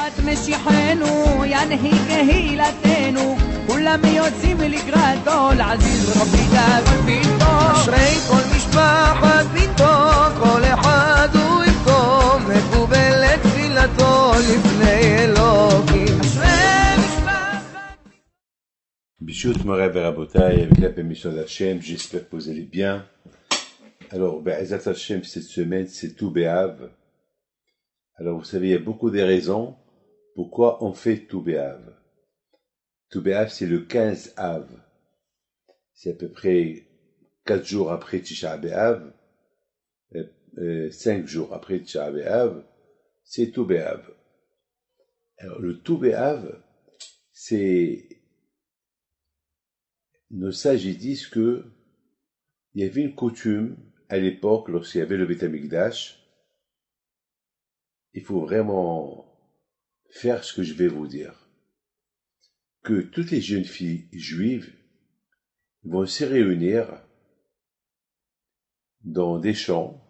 משיחנו ינהיג קהילתנו כולם יוצאים לקראת כל עזיז ורבי גדול ביתו אשרי כל משפחת ביתו כל אחד הוא איתו מקובלת תפילתו לפני אלוקים אשרי משפחת Bichout Morev et Rabotai, avec la permission d'Hachem, j'espère que vous allez bien. Alors, Be'ezat Hachem, cette semaine, c'est tout Béav. Alors, vous savez, il y a beaucoup de raisons pourquoi on fait tout Béav. Tout Béav, c'est le 15 Av. C'est à peu près 4 jours après Tisha B'Av, 5 jours après Tisha B'Av, c'est tout Béav. Alors, le tout Béav, c'est... Nos sages ils disent que il y avait une coutume à l'époque, lorsqu'il y avait le Beth Amikdash, il faut vraiment faire ce que je vais vous dire. Que toutes les jeunes filles juives vont se réunir dans des champs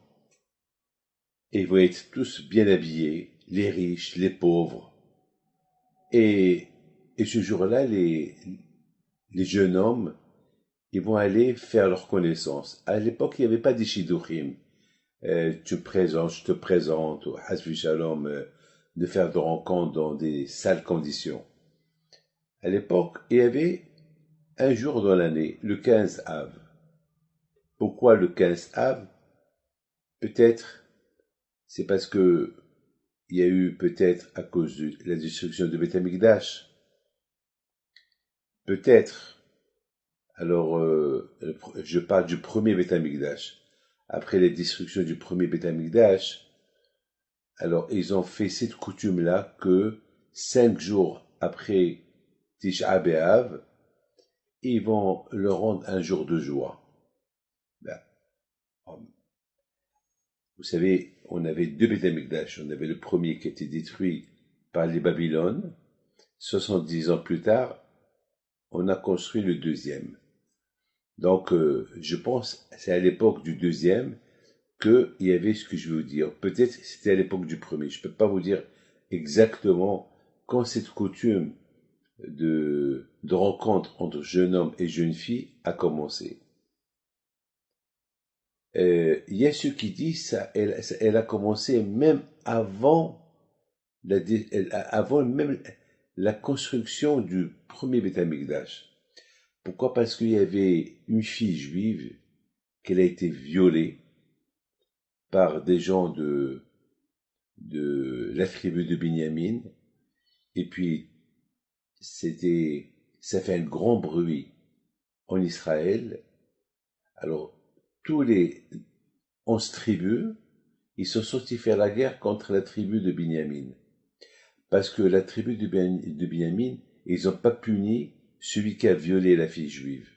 et vont être tous bien habillés, les riches, les pauvres. Et ce jour-là, les jeunes hommes, ils vont aller faire leur connaissance. À l'époque, il n'y avait pas des shidduchim. Tu présentes, je te présente, ou hasbi shalom, de faire de rencontres dans des sales conditions. À l'époque, il y avait un jour dans l'année, le 15 Av. Pourquoi le 15 Av? Peut-être, c'est parce que il y a eu peut-être à cause de la destruction de Beth Amikdash. Peut-être, alors je parle du premier Beth Amikdash. Après la destruction du premier Beth Amikdash, alors ils ont fait cette coutume-là que 5 jours après Tisha B'Av, ils vont leur rendre un jour de joie. Ben, vous savez, on avait 2 Beth Amikdash. On avait le premier qui a été détruit par les Babylones. 70 ans plus tard, on a construit le deuxième. Donc, je pense, c'est à l'époque du deuxième qu'il y avait ce que je veux vous dire. Peut-être c'était à l'époque du premier. Je ne peux pas vous dire exactement quand cette coutume de rencontre entre jeune homme et jeune fille a commencé. Il y a ceux qui disent ça, elle a commencé même avant même la construction du premier Beth Amikdash. Pourquoi? Parce qu'il y avait une fille juive qu'elle a été violée par des gens de la tribu de Binyamin, et puis ça fait un grand bruit en Israël. Alors, tous les 11 tribus, ils sont sortis faire la guerre contre la tribu de Binyamin. Parce que la tribu de Binyamin, ils n'ont pas puni celui qui a violé la fille juive.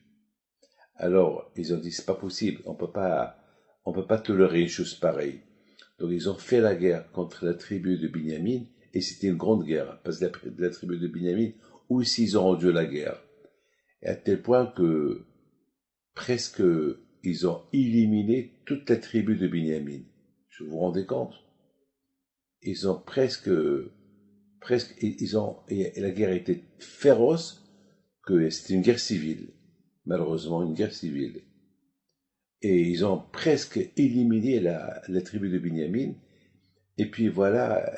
Alors, ils ont dit, c'est pas possible, on peut pas tolérer une chose pareille. Donc, ils ont fait la guerre contre la tribu de Binyamin, et c'était une grande guerre, parce que la tribu de Binyamin, aussi, ils ont rendu la guerre. Et à tel point que, presque, ils ont éliminé toute la tribu de Binyamin. Je vous rendez compte? Ils ont et la guerre était féroce, que c'était une guerre civile, malheureusement une guerre civile. Et ils ont presque éliminé la tribu de Binyamin. Et puis voilà,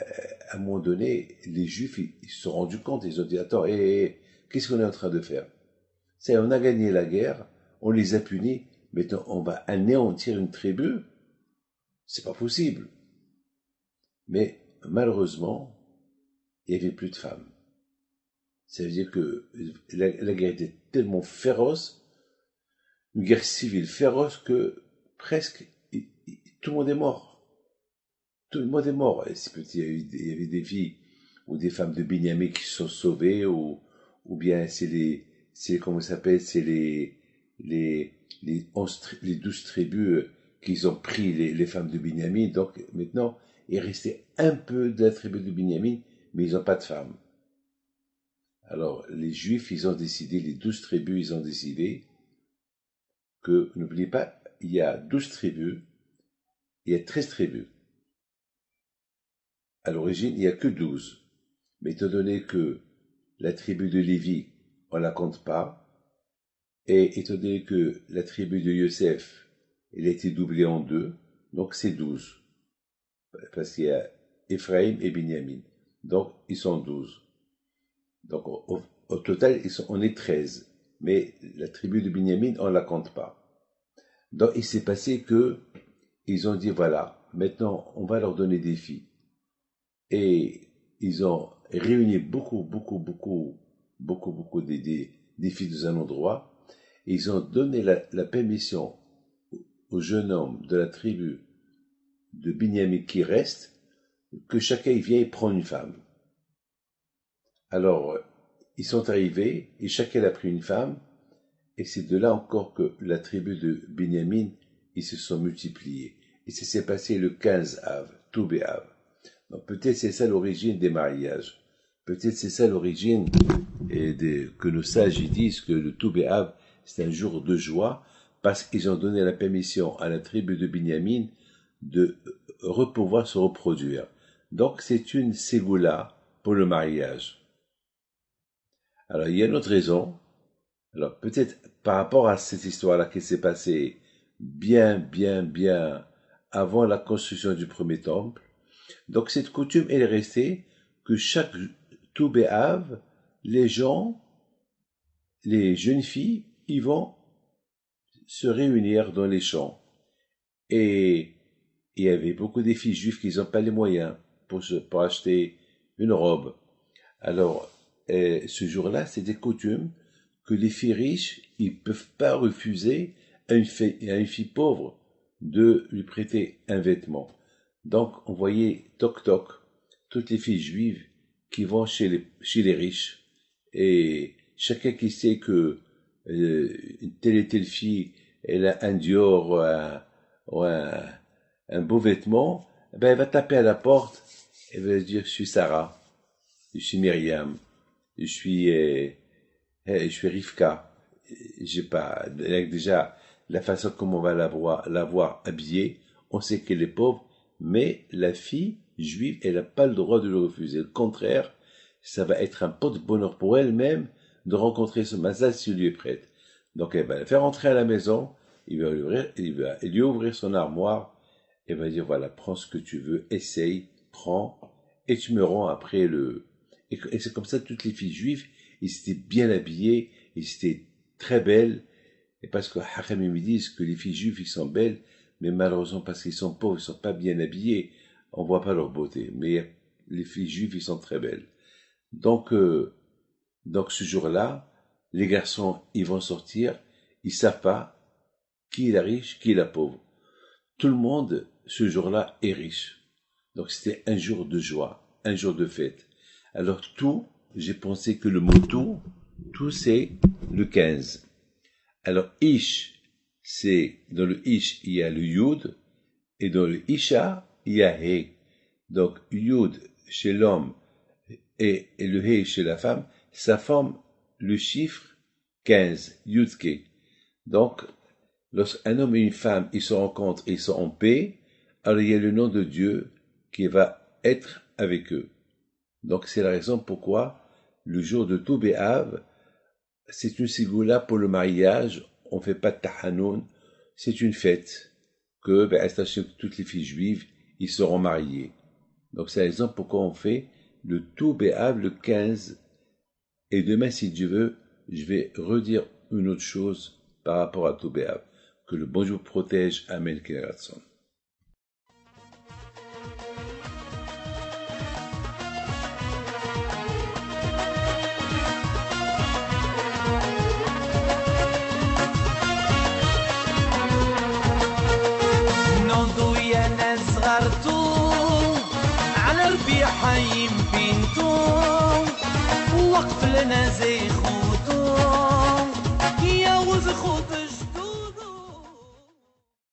à un moment donné, les Juifs, ils se sont rendus compte, ils ont dit, attends, qu'est-ce qu'on est en train de faire? C'est, on a gagné la guerre, on les a punis, maintenant on va anéantir une tribu? C'est pas possible. Mais malheureusement, il n'y avait plus de femmes. Ça veut dire que la guerre était tellement féroce, une guerre civile féroce, que presque tout le monde est mort. Tout le monde est mort. Et il y avait des filles ou des femmes de Binyamin qui se sont sauvées, ou bien comment ça s'appelle, c'est les 12 tribus qui ont pris les femmes de Binyamin. Donc maintenant, il restait un peu de la tribu de Binyamin, mais ils n'ont pas de femmes. Alors, les Juifs, ils ont décidé, les 12 tribus, ils ont décidé que, n'oubliez pas, il y a 12 tribus, il y a 13 tribus. À l'origine, il n'y a que 12. Mais étant donné que la tribu de Lévi, on la compte pas, et étant donné que la tribu de Yosef, elle a été doublée en deux, donc c'est 12. Parce qu'il y a Ephraim et Binyamin. Donc, ils sont 12. Donc, au total, on est 13. Mais la tribu de Binyamin, on ne la compte pas. Donc, il s'est passé que ils ont dit, voilà, maintenant, on va leur donner des filles. Et ils ont réuni beaucoup des filles dans un endroit. Et ils ont donné la permission aux jeunes hommes de la tribu de Binyamin qui reste, que chacun vienne prendre une femme. Alors, ils sont arrivés, et chacun a pris une femme, et c'est de là encore que la tribu de Binyamin, ils se sont multipliés. Et ça s'est passé le 15 Av, Tou B'Av. Donc peut-être c'est ça l'origine des mariages. Peut-être c'est ça l'origine que nos sages ils disent que le Tou B'Av, c'est un jour de joie, parce qu'ils ont donné la permission à la tribu de Binyamin de pouvoir se reproduire. Donc c'est une ségoula pour le mariage. Alors il y a une autre raison. Alors peut-être par rapport à cette histoire-là qui s'est passée bien avant la construction du premier temple. Donc cette coutume elle est restée que chaque Tou B'Av, les jeunes filles, ils vont se réunir dans les champs. Et il y avait beaucoup de filles juives qui n'ont pas les moyens pour acheter une robe. Alors, ce jour-là, c'est des coutumes que les filles riches, ils peuvent pas refuser à une fille pauvre de lui prêter un vêtement. Donc, on voyait toc toutes les filles juives qui vont chez les riches, et chacun qui sait que telle et telle fille, elle a un Dior ou un beau vêtement, ben elle va taper à la porte, elle va dire, je suis Sarah, je suis Myriam, je suis Rivka, j'ai pas, déjà, la façon comme on va l'avoir habillée, on sait qu'elle est pauvre, mais la fille juive, elle n'a pas le droit de le refuser. Au contraire, ça va être un pot de bonheur pour elle-même de rencontrer ce mazal s'il lui est prête. Donc elle va la faire entrer à la maison, il va lui ouvrir son armoire, et va dire, voilà, prends ce que tu veux, essaye, prends, et tu me rends après Et c'est comme ça, toutes les filles juives, ils étaient bien habillées, ils étaient très belles, et parce que Hachamim me disent que les filles juives, ils sont belles, mais malheureusement, parce qu'ils sont pauvres, ils sont pas bien habillés, on voit pas leur beauté. Mais les filles juives, ils sont très belles. Donc ce jour-là, les garçons, ils vont sortir, ils savent pas qui est la riche, qui est la pauvre. Tout le monde, ce jour-là, est riche. Donc c'était un jour de joie, un jour de fête. Alors j'ai pensé que le mot tout c'est le 15. Alors Ish, dans le Ish, il y a le Yud, et dans le Isha, il y a He. Donc Yud chez l'homme et le He chez la femme, ça forme le chiffre 15, Yudke. Donc, lorsqu'un homme et une femme, ils se rencontrent et ils sont en paix, alors il y a le nom de Dieu qui va être avec eux. Donc c'est la raison pourquoi le jour de Tou B'Av, c'est une ségoula pour le mariage, on ne fait pas de tahanoun, c'est une fête que, toutes les filles juives, ils seront mariées. Donc c'est la raison pourquoi on fait le Tou B'Av le 15. Et demain, si Dieu veut, je vais redire une autre chose par rapport à Tou B'Av. Que le bon Dieu protège. Amen. Keratson. على ربيع حيم بنتو وقف لنا زي